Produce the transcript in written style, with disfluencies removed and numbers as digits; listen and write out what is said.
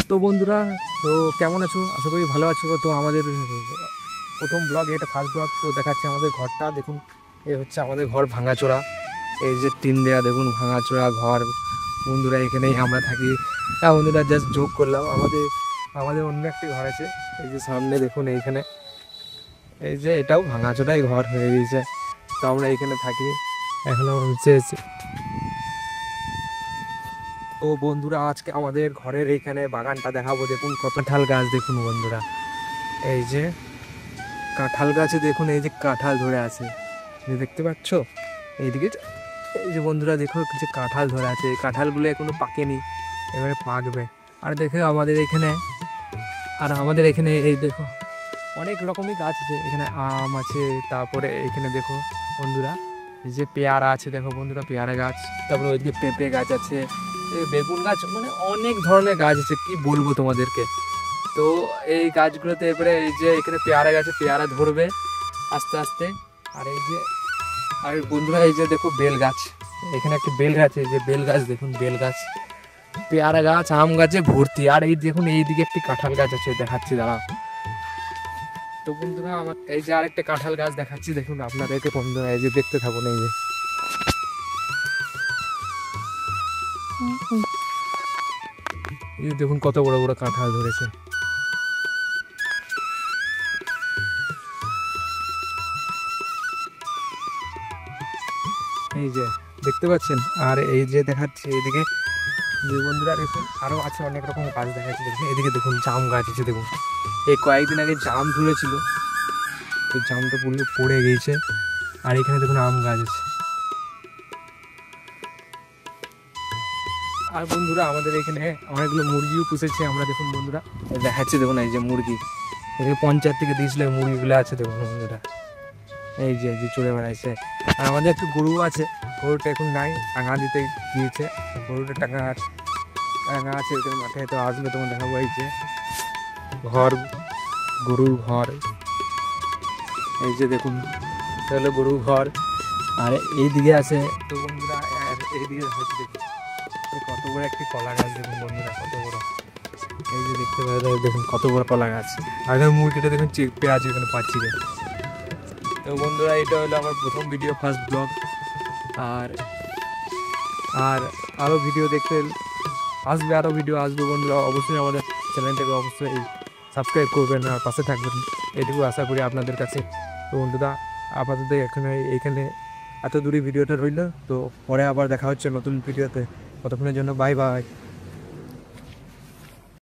তো বন্ধুরা, তো কেমন আছো? আশা করি ভালো আছো। তো আমাদের প্রথম ব্লগ, এটা ফার্স্ট ব্লগ। তো দেখাচ্ছে আমাদের ঘরটা দেখুন। এই হচ্ছে আমাদের ঘর ভাঙাচোরা। এই যে টিন দেয়া দেখুন, ভাঙাচোরা ঘর। বন্ধুরা এখানেই আমরা থাকি। হ্যাঁ বন্ধুরা, জাস্ট জোক করলাম। আমাদের আমাদের অন্য একটি ঘর আছে, এই যে সামনে দেখুন এইখানে। এই যে এটাও ভাঙাচোরাই ঘর হয়ে গেছে। তো আমরা এখানে থাকি এখন হচ্ছে। তো বন্ধুরা, আজকে আমাদের ঘরের এইখানে বাগানটা দেখাবো। দেখুন কত কাঁঠাল গাছ দেখুন বন্ধুরা। এই যে কাঁঠাল গাছে দেখুন, এই যে কাঁঠাল ধরে আছে, এই দেখতে পাচ্ছ এইদিকে। এই যে বন্ধুরা দেখো, যে কাঁঠাল ধরে আছে, এই কাঁঠালগুলো এখনো পাকেনি, এবারে পাকবে। আর দেখো আমাদের এখানে এই দেখো অনেক রকমই গাছ আছে। এখানে আম আছে, তারপরে এখানে দেখো বন্ধুরা, এই যে পেয়ারা আছে দেখো বন্ধুরা, পেয়ারা গাছ। তারপরে ওই যে পেঁপে গাছ আছে, এই বেগুন গাছ, মানে অনেক ধরনের গাছ আছে, কি বলবো তোমাদেরকে। তো এই গাছগুলোতে এবারে এই যে এখানে পেয়ারা গাছে পেয়ারা ধরবে আস্তে আস্তে। আর এই যে, আর বন্ধুরা এই যে দেখো বেল গাছ, এখানে একটি বেল গাছ, এই যে বেল গাছ দেখুন, বেল গাছ, পেয়ারা গাছ, আম গাছে ভর্তি। আর এই দেখুন এইদিকে একটি কাঁঠাল গাছ আছে, দেখাচ্ছি দাঁড়া। তো বন্ধুরা, আমার এই যে আরেকটা কাঁঠাল গাছ দেখাচ্ছি দেখুন আপনাদেরকে বন্ধুরা, এই যে দেখতে থাকুন। এই যে দেখুন কত বড় বড় কাঁঠাল ধরেছে। এই যে দেখতে পাচ্ছেন। আর এই যে দেখাচ্ছি এইদিকে, যে বন্ধুরা দেখুন আরো আছে অনেক রকম গাছ দেখাচ্ছি দেখুন। এদিকে দেখুন জাম গাছ আছে দেখুন, এই কয়েকদিন আগে জাম ধরেছিল, তো জামটা পুরো পড়ে গিয়েছে। আর এখানে দেখুন আম গাছ আছে। আর বন্ধুরা, আমাদের এখানে অনেকগুলো মুরগিও পুষেছে আমরা দেখুন বন্ধুরা, দেখাচ্ছি দেখুন। এই যে মুরগি, এখানে পঞ্চায়েত থেকে দিয়েছিল, মুরগিগুলো আছে দেখুন বন্ধুরা। এই যে চড়ে বেড়াইছে। আর আমাদের একটু গরু আছে, গরুটা এখন নাই, টাঙা দিতে গিয়েছে। গরুটা টাঙা আছে ওখানে মাঠে, তো আসলে তোমার দেখাবো। এই যে ঘর, গরুর ঘর, এই যে দেখুন, এটা হলো গরুর ঘর। আর এইদিকে আছে তো বন্ধুরা, আর এইদিকে হচ্ছে দেখুন কত বড় একটি কলা গাছ দেখুন বন্ধুরা, কত বড়। এই যে দেখতে পাচ্ছেন দেখুন কত বড় কলা গাছ। আর এখানে মুরগিটা দেখুন চেপে আছে এখানে পাচ্ছি। তো বন্ধুরা, এটা হলো আমার প্রথম ভিডিও, ফার্স্ট ব্লগ। আর আর আরও ভিডিও দেখতে আসবে, আরও ভিডিও আসবে বন্ধুরা। অবশ্যই আমাদের চ্যানেলটাকে অবশ্যই সাবস্ক্রাইব করবেন আর পাশে থাকবেন, এটুকু আশা করি আপনাদের কাছে। তো বন্ধুরা, আপাতত এইখানে এত দূরে ভিডিওটা রইল। তো পরে আবার দেখা হচ্ছে নতুন ভিডিওতে। ততক্ষণের জন্য বাই বাই।